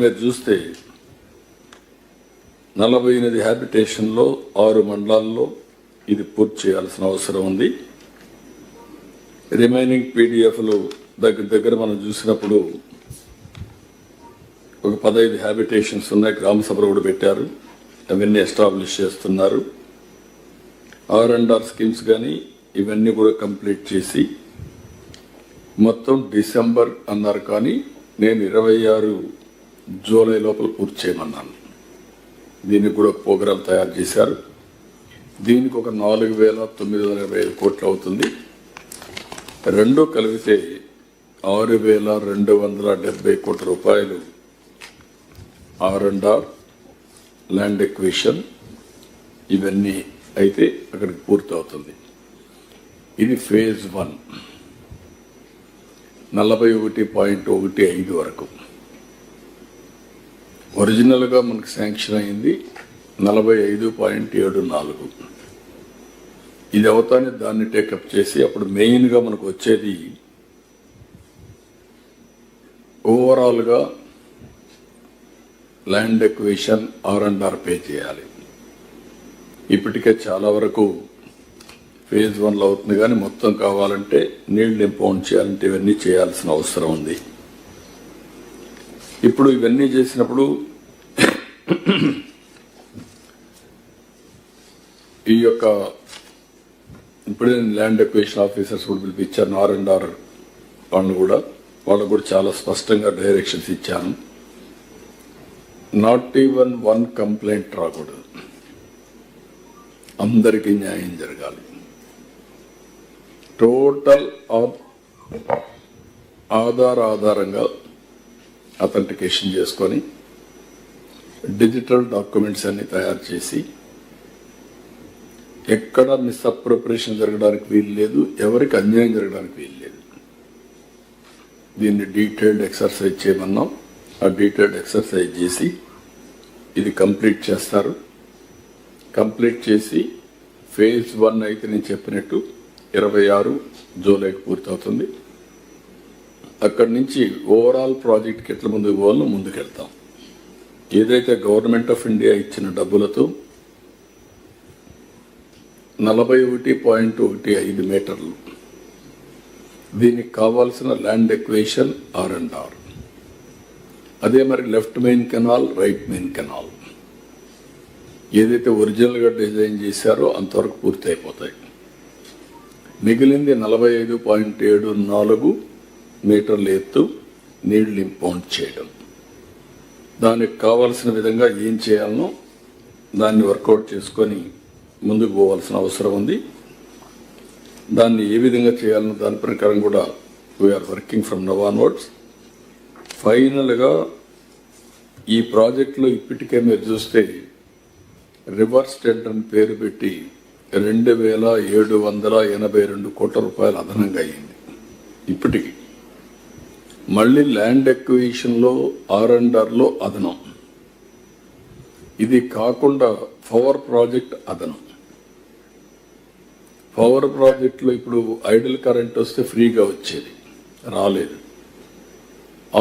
మీరు చూస్తే 48 హ్యాబిటేషన్లో 6 మండలాల్లో ఇది పూర్తి చేయాల్సిన అవసరం ఉంది. రిమైనింగ్ పీడిఎఫ్లు దగ్గర మనం చూసినప్పుడు ఒక 15 హ్యాబిటేషన్స్ ఉన్నాయి. గ్రామ సభలు కూడా పెట్టారు, అవన్నీ ఎస్టాబ్లిష్ చేస్తున్నారు. R&R స్కీమ్స్ కానీ ఇవన్నీ కూడా కంప్లీట్ చేసి మొత్తం డిసెంబర్ అన్నారు, కానీ నేను 26 జూలై లోపల పూర్తి చేయమన్నాను. దీనికి కూడా ప్రోగ్రాం తయారు చేశారు. దీనికి ఒక 4,925 కోట్లు అవుతుంది. రెండూ కలిపితే 6,270 కోట్ల రూపాయలు R&R, ల్యాండ్ ఎక్విజిషన్ ఇవన్నీ అయితే అక్కడికి పూర్తి అవుతుంది. ఇది ఫేజ్ 1 41.15 వరకు. ఒరిజినల్గా మనకు శాంక్షన్ అయింది 45.74. ఇది అవుతానే దాన్ని టేకప్ చేసి అప్పుడు మెయిన్గా మనకు వచ్చేది ఓవరాల్గా ల్యాండ్ ఎక్విజిషన్ R&R పే చేయాలి. ఇప్పటికే చాలా వరకు ఫేజ్ 1లో అవుతుంది, కానీ మొత్తం కావాలంటే నీళ్లు ఇంపౌండ్ చేయాలంటే ఇవన్నీ చేయాల్సిన అవసరం ఉంది. ఇప్పుడు ఇవన్నీ చేసినప్పుడు ఈ యొక్క ఇప్పుడే ల్యాండ్ ఎక్విజిషన్ ఆఫీసర్స్ కూడా పిలిపించాను. R&R వాళ్ళకు కూడా చాలా స్పష్టంగా డైరెక్షన్స్ ఇచ్చాను. నాట్ ఈవెన్ 1 కంప్లైంట్ రాకూడదు, అందరికీ న్యాయం జరగాలి. టోటల్ ఆధారంగా అథెంటికేషన్ చేసుకొని డిజిటల్ డాక్యుమెంట్స్ అన్ని తయారు చేసి ఎక్కడ మిస్అప్రోప్రియేషన్ జరగడానికి వీలు లేదు, ఎవరికి అన్యాయం జరగడానికి వీలు లేదు. దీన్ని డీటెయిల్డ్ ఎక్సర్సైజ్ చేయమన్నాం. ఆ డీటెయిల్డ్ ఎక్సర్సైజ్ చేసి ఇది కంప్లీట్ చేస్తారు. కంప్లీట్ చేసి ఫేజ్ 1 అయితే నేను చెప్పినట్టు 26 జూలైకి పూర్తవుతుంది. అక్కడి నుంచి ఓవరాల్ ప్రాజెక్ట్కి ఎట్లా ముందుకు పోవాలో ముందుకెళ్తాం. ఏదైతే గవర్నమెంట్ ఆఫ్ ఇండియా ఇచ్చిన డబ్బులతో 41.15 మీటర్లు దీనికి కావాల్సిన ల్యాండ్ ఎక్విజిషన్ R&R, అదే మరి left main canal, right main canal ఏదైతే ఒరిజినల్గా డిజైన్ చేశారో అంతవరకు పూర్తి అయిపోతాయి. మిగిలింది 45.74 మీటర్ల ఎత్తు నీళ్లు ఇంపౌండ్ చేయడం. దానికి కావాల్సిన విధంగా ఏం చేయాలనో దాన్ని వర్కౌట్ చేసుకొని ముందుకు పోవాల్సిన అవసరం ఉంది. దాన్ని ఏ విధంగా చేయాలనో దాని ప్రకారం కూడా we're working from now onwards. ఫైనల్గా ఈ ప్రాజెక్టులో ఇప్పటికే మీరు చూస్తే రివర్స్ టెండర్ అని పేరు పెట్టి 2,782 కోట్ల రూపాయలు అదనంగా అయింది. ఇప్పటికి మళ్ళీ ల్యాండ్ ఎక్విజిషన్లో R&Rలో అదనం, ఇది కాకుండా పవర్ ప్రాజెక్ట్ అదనం. పవర్ ప్రాజెక్టులో ఇప్పుడు ఐడిల్ కరెంట్ వస్తే ఫ్రీగా వచ్చేది, రాలేదు.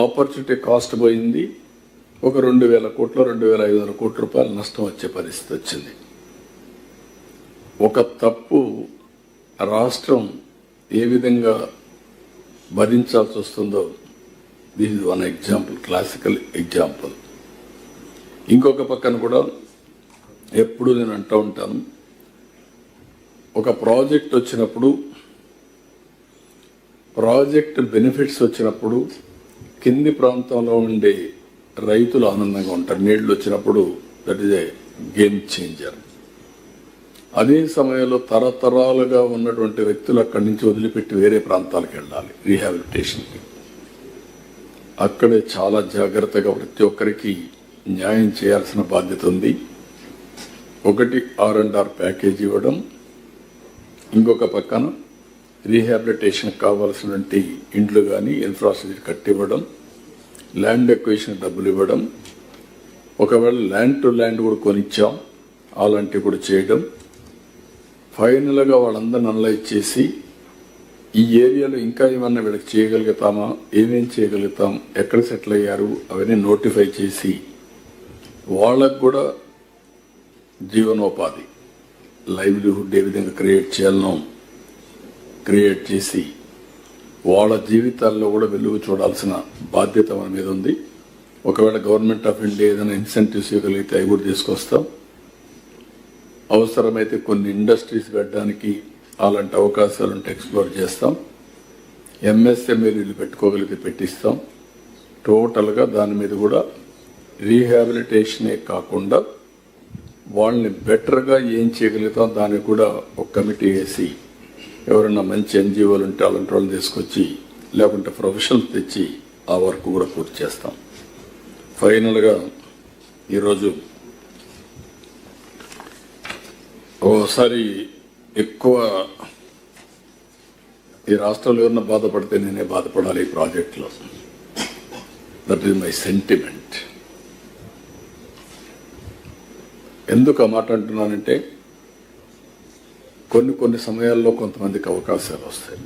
ఆపర్చునిటీ కాస్ట్ పోయింది. ఒక 2,000 కోట్ల 2,500 కోట్ల రూపాయలు నష్టం వచ్చే పరిస్థితి వచ్చింది. ఒక తప్పు రాష్ట్రం ఏ విధంగా భరించాల్సి వస్తుందో this is 1 example, classical example. ఇంకొక పక్కన కూడా ఎప్పుడు నేను అంటూ ఉంటాను, ఒక ప్రాజెక్ట్ వచ్చినప్పుడు, ప్రాజెక్ట్ బెనిఫిట్స్ వచ్చినప్పుడు కింది ప్రాంతంలో ఉండే రైతులు ఆనందంగా ఉంటారు. నీళ్లు వచ్చినప్పుడు that is a game changer. అదే సమయంలో తరతరాలుగా ఉన్నటువంటి వ్యక్తులు అక్కడి నుంచి వదిలిపెట్టి వేరే ప్రాంతాలకు వెళ్ళాలి రీహాబిలిటేషన్కి. అక్కడే చాలా జాగ్రత్తగా ప్రతి ఒక్కరికి న్యాయం చేయాల్సిన బాధ్యత ఉంది. ఒకటి R&R ప్యాకేజ్ ఇవ్వడం, ఇంకొక పక్కన రీహాబిలిటేషన్కి కావాల్సినటువంటి ఇండ్లు కానీ ఇన్ఫ్రాస్ట్రక్చర్ కట్టివ్వడం, ల్యాండ్ ఎక్విజిషన్ డబ్బులు ఇవ్వడం, ఒకవేళ ల్యాండ్ టు ల్యాండ్ కూడా కొనిచ్చాం అలాంటివి కూడా చేయడం. ఫైనల్గా వాళ్ళందరిని అనలైజ్ చేసి ఈ ఏరియాలో ఇంకా ఏమన్నా వీళ్ళకి చేయగలుగుతామా, ఏమేం చేయగలుగుతాం, ఎక్కడ సెటిల్ అయ్యారు అవన్నీ నోటిఫై చేసి వాళ్ళకు కూడా జీవనోపాధి లైవ్లీహుడ్ ఏ విధంగా క్రియేట్ చేయాలనో క్రియేట్ చేసి వాళ్ళ జీవితాల్లో కూడా వెలుగు చూడాల్సిన బాధ్యత మన మీద ఉంది. ఒకవేళ గవర్నమెంట్ ఆఫ్ ఇండియా ఏదైనా ఇన్సెంటివ్స్ ఇవ్వగలిగితే అవి కూడా తీసుకొస్తాం. అవసరమైతే కొన్ని ఇండస్ట్రీస్ పెట్టడానికి అలాంటి అవకాశాలు ఉంటే ఎక్స్ప్లోర్ చేస్తాం. ఎంఎస్ఎంఈలు పెట్టుకోగలిగితే పెట్టిస్తాం. టోటల్గా దాని మీద కూడా రీహాబిలిటేషనే కాకుండా వాళ్ళని బెటర్గా ఏం చేయగలుగుతాం దానికి కూడా ఒక కమిటీ వేసి ఎవరైనా మంచి ఎన్జిఓలు ఉంటే అలాంటి వాళ్ళని తీసుకొచ్చి లేకుంటే ప్రొఫెషనల్స్ తెచ్చి ఆ వర్క్ కూడా పూర్తి చేస్తాం. ఫైనల్గా ఈరోజు ఓసారి ఎక్కువ ఈ రాష్ట్రంలో ఎవరన్నా బాధపడితే నేనే బాధపడాలి ఈ ప్రాజెక్టులో. That is my sentiment. ఎందుకు ఆ మాట అంటున్నానంటే కొన్ని సమయాల్లో కొంతమందికి అవకాశాలు వస్తాయి.